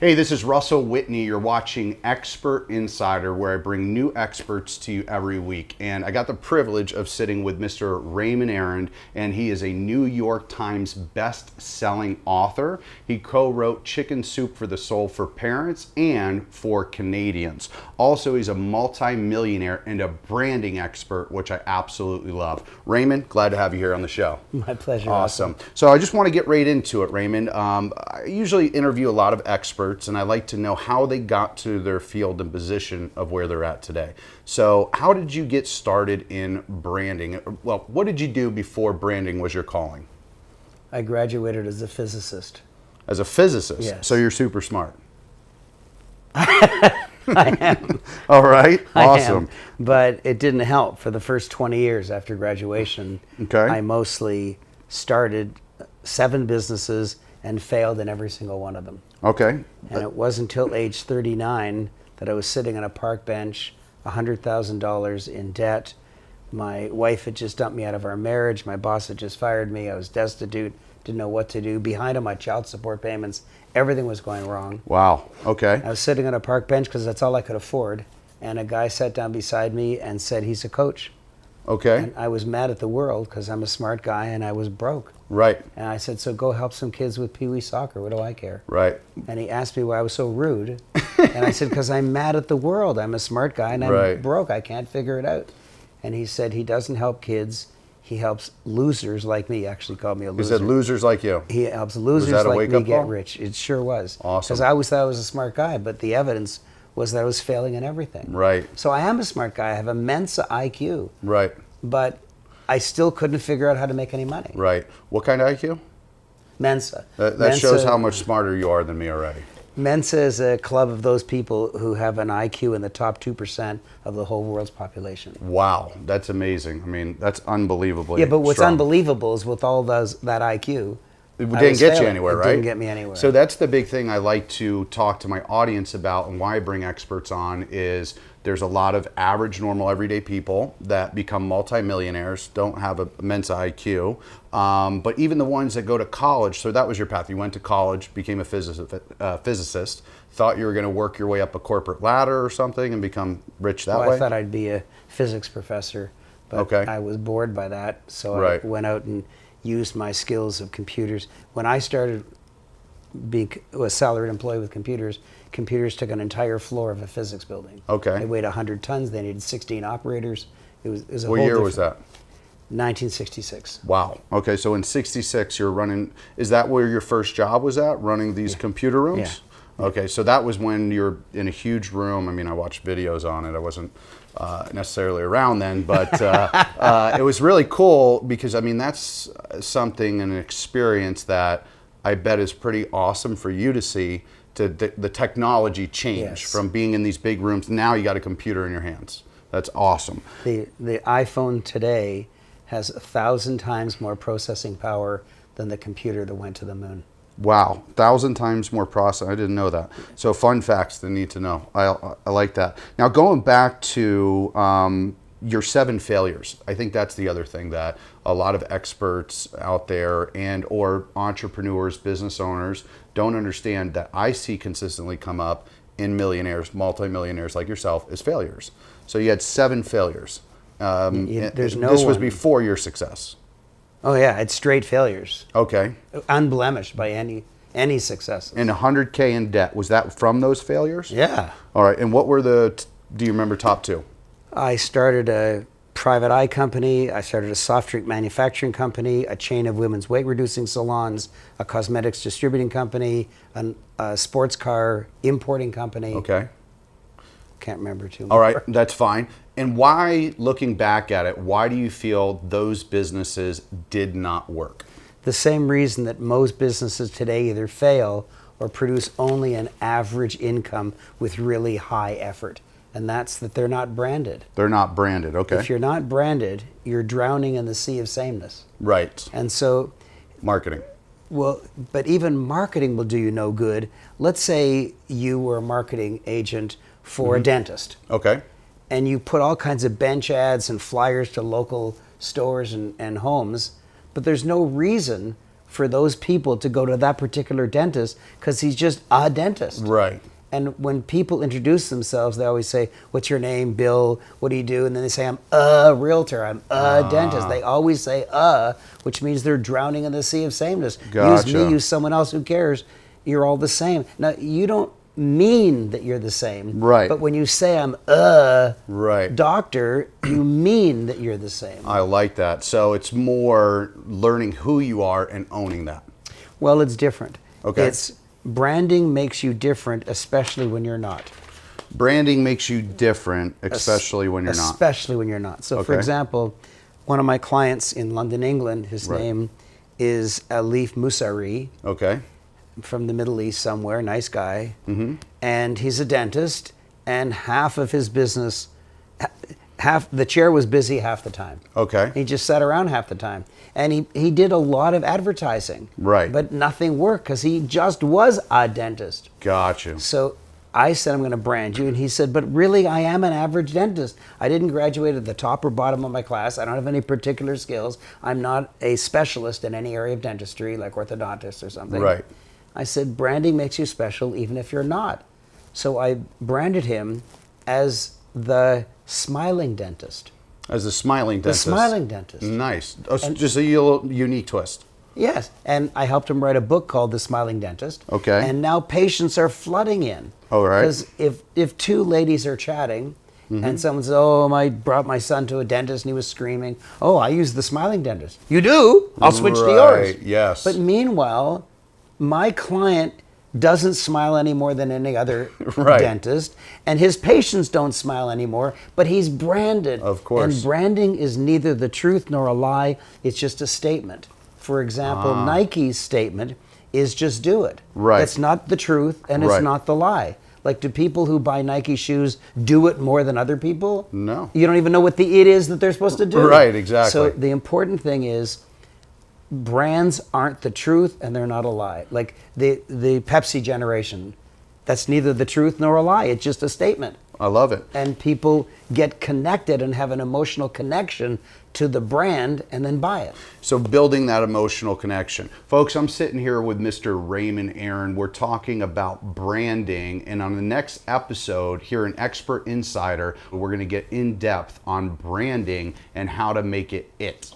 Hey, this is Russell Whitney. You're watching Expert Insider, where I bring new experts to you every week. And I got the privilege of sitting with Mr. Raymond Aaron, and he is a New York Times best-selling author. He co-wrote Chicken Soup for the Soul for parents and for Canadians. Also, he's a multi-millionaire and a branding expert, which I absolutely love. Raymond, glad to have you here on the show. My pleasure. Awesome. So I just want to get right into it, Raymond. I usually interview a lot of experts, and I like to know how they got to their field and position of where they're at today. So how did you get started in branding? Well, what did you do before branding was your calling? I graduated as a physicist. As a physicist? Yes. So you're super smart. I am. All right. Awesome. I am. But it didn't help. For the first 20 years after graduation, Okay. I mostly started 7 businesses and failed in every single one of them. Okay. And it wasn't until age 39 that I was sitting on a park bench, $100,000 in debt. My wife had just dumped me out of our marriage. My boss had just fired me. I was destitute, didn't know what to do. Behind on my child support payments, everything was going wrong. Wow. Okay. I was sitting on a park bench because that's all I could afford. And a guy sat down beside me and said, he's a coach. Okay. And I was mad at the world because I'm a smart guy and I was broke. Right. And I said, so go help some kids with Pee Wee soccer. What do I care? Right. And he asked me why I was so rude. And I said, because I'm mad at the world. I'm a smart guy and I'm Right. broke. I can't figure it out. And he said he doesn't help kids. He helps losers like me. He actually called me a He loser. said losers like you. He helps losers that a like me wake-up get call? rich. It sure was. Awesome. Because I always thought I was a smart guy, but the evidence was that I was failing in everything. Right. So I am a smart guy. I have immense IQ. Right. But I still couldn't figure out how to make any money. Right. What kind of IQ? Mensa. That shows how much smarter you are than me already. Mensa is a club of those people who have an IQ in the top 2% of the whole world's population. Wow, that's amazing. I mean, that's unbelievably Yeah, but what's strong. unbelievable is with all that IQ, It I didn't was get you failing. anywhere, It right? didn't get me anywhere. So that's the big thing I like to talk to my audience about, and why I bring experts on is there's a lot of average, normal, everyday people that become multimillionaires, don't have a immense IQ, but even the ones that go to college, so that was your path. You went to college, became a physicist, thought you were going to work your way up a corporate ladder or something and become rich that way? I thought I'd be a physics professor, but Okay. I was bored by that, so Right. I went out and used my skills of computers. When I started being a salaried employee with computers took an entire floor of a physics building. Okay. They weighed 100 tons. They needed 16 operators. It was a What whole year was different- that? 1966. Wow. Okay, so in 66 you're running, is that where your first job was at, running these computer rooms? Yeah. Okay, so that was when you're in a huge room. I mean, I watched videos on it. I wasn't necessarily around then, but it was really cool because, I mean, that's something, an experience that I bet is pretty awesome for you to see, to the technology change. Yes. From being in these big rooms. Now you got a computer in your hands. That's awesome. The iPhone today has 1,000 times more processing power than the computer that went to the moon. Wow, 1,000 times more processing. I didn't know that. So fun facts they need to know. I like that. Now going back to your 7 failures, I think that's the other thing that a lot of experts out there and or entrepreneurs, business owners don't understand, that I see consistently come up in millionaires, multimillionaires like yourself, is failures. So you had 7 failures. There's no this was one- before your success. Oh yeah, it's straight failures, Okay. unblemished by any success. And 100K in debt, was that from those failures? Yeah, All right, and what were do you remember top 2? I started a private eye company. I started a soft drink manufacturing company, a chain of women's weight reducing salons, a cosmetics distributing company, a sports car importing company. Okay. Can't remember too much. All right, that's fine. And why, looking back at it, why do you feel those businesses did not work? The same reason that most businesses today either fail or produce only an average income with really high effort. And that's that they're not branded. They're not branded, okay. If you're not branded, you're drowning in the sea of sameness. Right. And so, Marketing. well, but even marketing will do you no good. Let's say you were a marketing agent for a dentist, Okay. and you put all kinds of bench ads and flyers to local stores and homes, but there's no reason for those people to go to that particular dentist because he's just a dentist. Right. And when people introduce themselves, they always say, "What's your name, Bill? What do you do?" And then they say, "I'm a realtor. I'm a dentist." They always say which means they're drowning in the sea of sameness. Gotcha. Use me, use someone else, who cares? You're all the same. Now, you don't mean that you're the same. Right. But when you say I'm a Right. doctor, you mean that you're the same. I like that. So it's more learning who you are and owning that. Well, it's different. Okay. It's branding makes you different, especially when you're not. Branding makes you different, especially when you're not. Especially when you're not. So, for Okay. example, one of my clients in London, England, his Right. name is Alif Musari, Okay. from the Middle East somewhere, nice guy. And he's a dentist, and half of his business, half the chair was busy half the time. Okay. He just sat around half the time. And he did a lot of advertising. Right. But nothing worked because he just was a dentist. Got you. So I said, I'm going to brand you. And he said, but really, I am an average dentist. I didn't graduate at the top or bottom of my class. I don't have any particular skills. I'm not a specialist in any area of dentistry, like orthodontist or something. Right. I said, branding makes you special even if you're not. So I branded him as the smiling dentist. As a smiling dentist. The smiling dentist. Nice. Oh, so just a little unique twist. Yes. And I helped him write a book called The Smiling Dentist. Okay. And now patients are flooding in. All right. Because if two ladies are chatting and someone says, oh, I brought my son to a dentist and he was screaming, oh, I use the smiling dentist. You do? I'll switch to yours. Right, yes. But meanwhile, my client doesn't smile any more than any other Right. dentist, and his patients don't smile anymore, but he's branded. Of course. And branding is neither the truth nor a lie, it's just a statement. For example, Nike's statement is just do it. Right. It's not the truth and it's Right. not the lie. Like, do people who buy Nike shoes do it more than other people? No. You don't even know what the it is that they're supposed to do. Right, exactly. So the important thing is brands aren't the truth and they're not a lie. Like the Pepsi generation, that's neither the truth nor a lie. It's just a statement. I love it. And people get connected and have an emotional connection to the brand and then buy it. So building that emotional connection. Folks, I'm sitting here with Mr. Raymond Aaron. We're talking about branding. And on the next episode here in Expert Insider, we're going to get in depth on branding and how to make it.